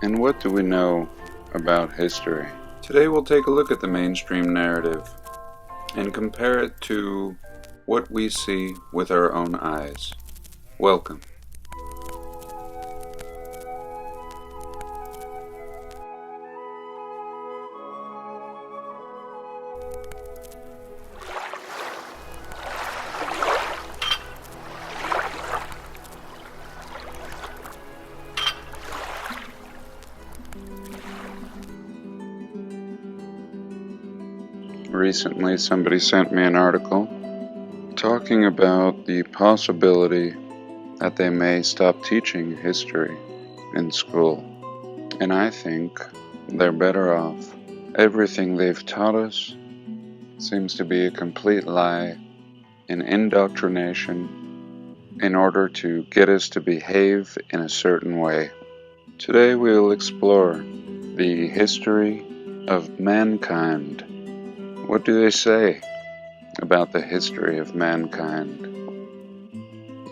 And what do we know about history? Today we'll take a look at the mainstream narrative and compare it to what we see with our own eyes. Welcome. Recently, somebody sent me an article talking about the possibility that they may stop teaching history in school. And I think they're better off. Everything they've taught us seems to be a complete lie, an indoctrination in order to get us to behave in a certain way. Today we will explore the history of mankind. What do they say about the history of mankind?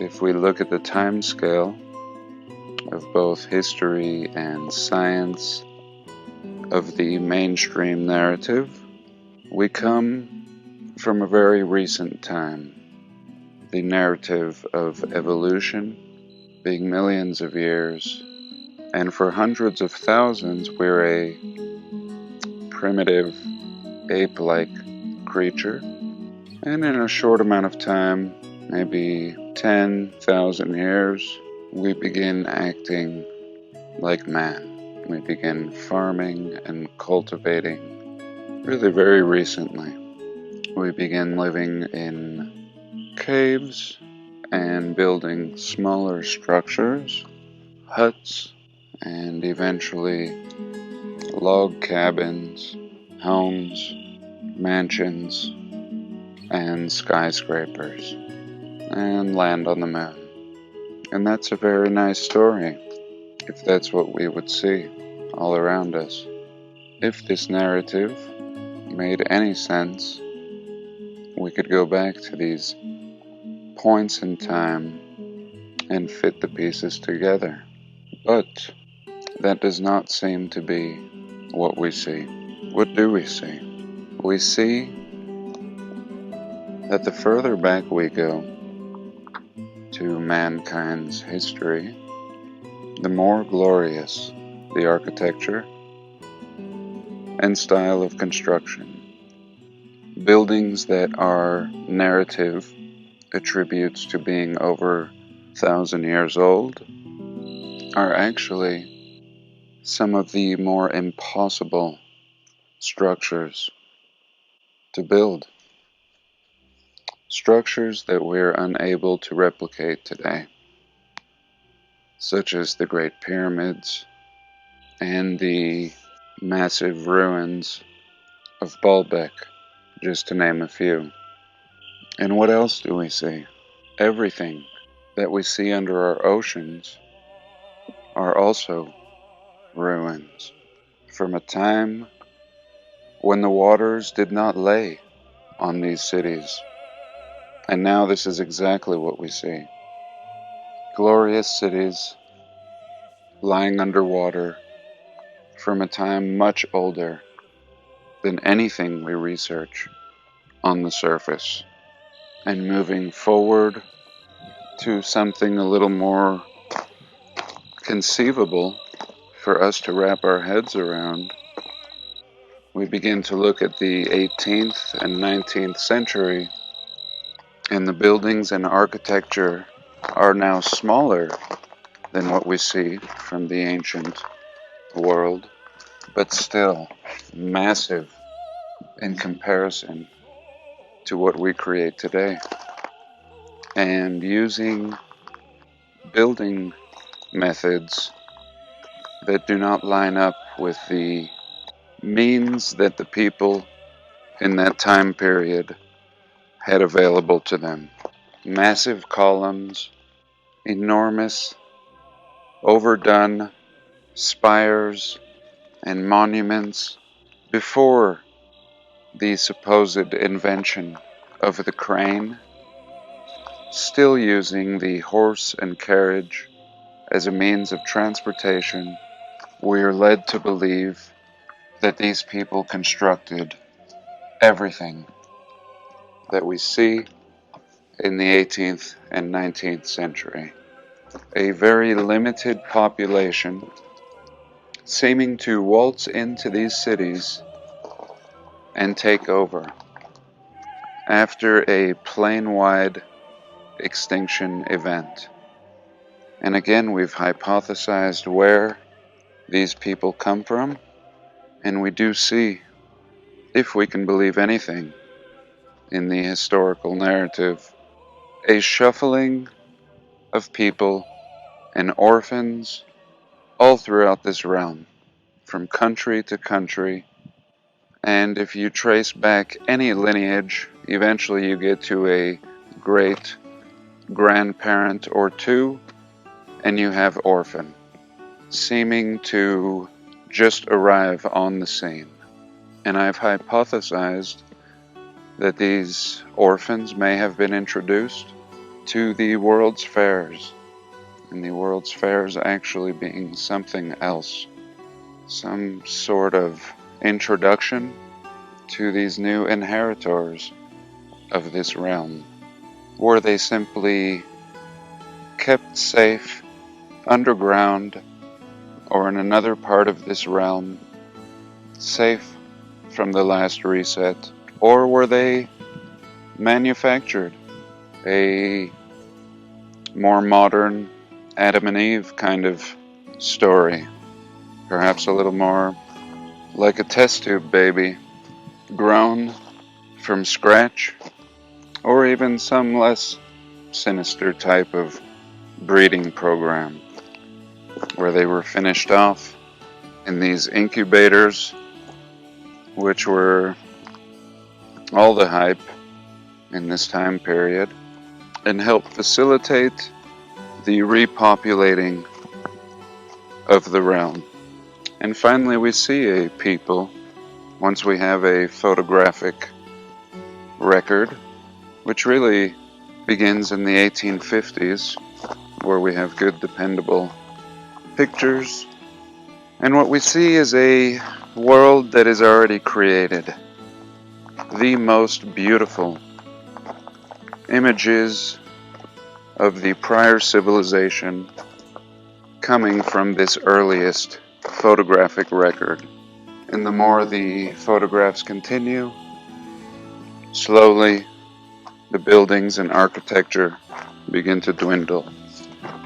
If we look at the time scale of both history and science of the mainstream narrative, we come from a very recent time. The narrative of evolution being millions of years, and for hundreds of thousands we're a primitive ape-like creature, and in a short amount of time, maybe 10,000 years, we begin acting like man. We begin farming and cultivating really very recently. We begin living in caves and building smaller structures, huts, and eventually log cabins, homes, mansions, and skyscrapers, and land on the moon. And that's a very nice story, if that's what we would see all around us. If this narrative made any sense, we could go back to these points in time and fit the pieces together. But that does not seem to be what we see. What do we see? We see that the further back we go to mankind's history, the more glorious the architecture and style of construction. Buildings that our narrative attributes to being over 1,000 years old are actually some of the more impossible structures to build. Structures that we're unable to replicate today, such as the Great Pyramids and the massive ruins of Baalbek, just to name a few. And what else do we see? Everything that we see under our oceans are also ruins from a time when the waters did not lay on these cities. And now this is exactly what we see. Glorious cities lying underwater from a time much older than anything we research on the surface, and moving forward to something a little more conceivable for us to wrap our heads around. We begin to look at the 18th and 19th century, and the buildings and architecture are now smaller than what we see from the ancient world, but still massive in comparison to what we create today. And using building methods that do not line up with the means that the people in that time period had available to them. Massive columns, enormous, overdone spires and monuments before the supposed invention of the crane, still using the horse and carriage as a means of transportation we are led to believe that these people constructed everything that we see in the 18th and 19th century. A very limited population seeming to waltz into these cities and take over after a plane-wide extinction event. And again, we've hypothesized where these people come from, and we do see, if we can believe anything in the historical narrative, a shuffling of people and orphans all throughout this realm, from country to country. And if you trace back any lineage, eventually you get to a great grandparent or two, and you have orphan, seeming to just arrive on the scene. And I've hypothesized that these orphans may have been introduced to the World's Fairs, and the World's Fairs actually being something else, some sort of introduction to these new inheritors of this realm. Were they simply kept safe underground or in another part of this realm, safe from the last reset? Or were they manufactured? A more modern Adam and Eve kind of story. Perhaps a little more like a test tube baby, grown from scratch, or even some less sinister type of breeding program, where they were finished off in these incubators, which were all the hype in this time period, and helped facilitate the repopulating of the realm. And finally, we see a people, once we have a photographic record, which really begins in the 1850s, where we have good, dependable pictures. And what we see is a world that is already created. The most beautiful images of the prior civilization coming from this earliest photographic record. And the more the photographs continue, slowly the buildings and architecture begin to dwindle,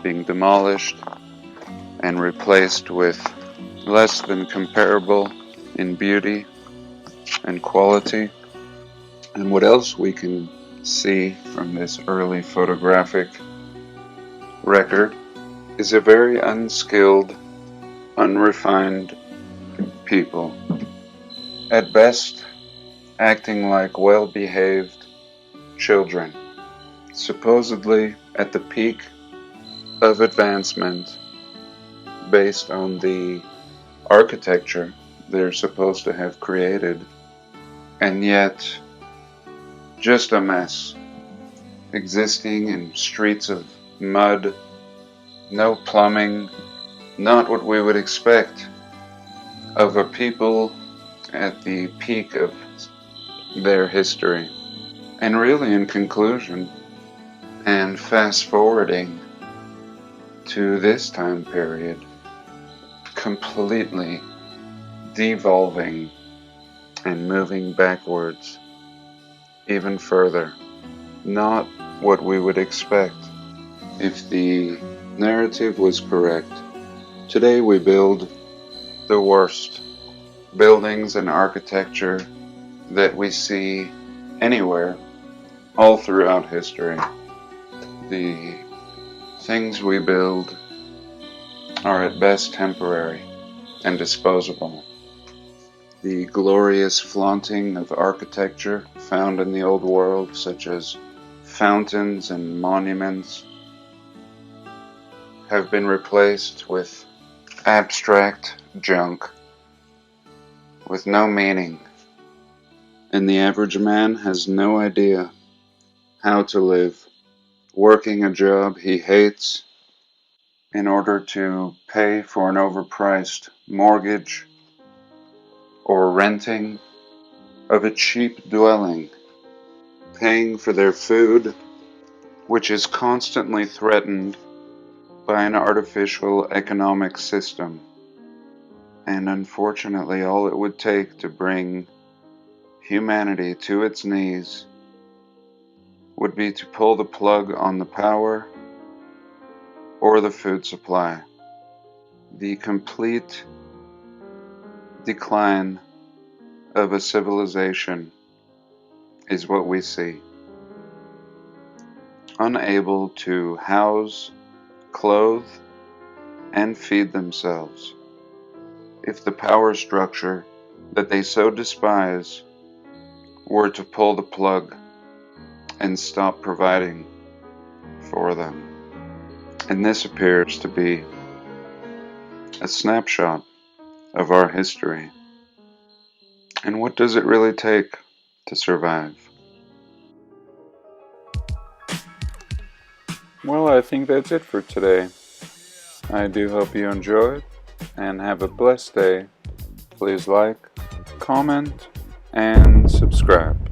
being demolished and replaced with less than comparable in beauty and quality. And what else we can see from this early photographic record is a very unskilled, unrefined people, at best acting like well-behaved children, supposedly at the peak of advancement based on the architecture they're supposed to have created, and yet just a mess, existing in streets of mud, no plumbing, not what we would expect of a people at the peak of their history. And really, in conclusion, and fast forwarding to this time period, completely devolving and moving backwards even further. Not what we would expect if the narrative was correct. Today we build the worst buildings and architecture that we see anywhere, all throughout history. The things we build are at best temporary and disposable. The glorious flaunting of architecture found in the old world, such as fountains and monuments, have been replaced with abstract junk with no meaning, and the average man has no idea how to live, working a job he hates in order to pay for an overpriced mortgage or renting of a cheap dwelling, paying for their food, which is constantly threatened by an artificial economic system. And unfortunately, all it would take to bring humanity to its knees would be to pull the plug on the power or the food supply. The complete decline of a civilization is what we see. Unable to house, clothe, and feed themselves. If the power structure that they so despise were to pull the plug and stop providing for them. And this appears to be a snapshot of our history. And what does it really take to survive? Well, I think that's it for today. I do hope you enjoyed and have a blessed day. Please like, comment, and subscribe.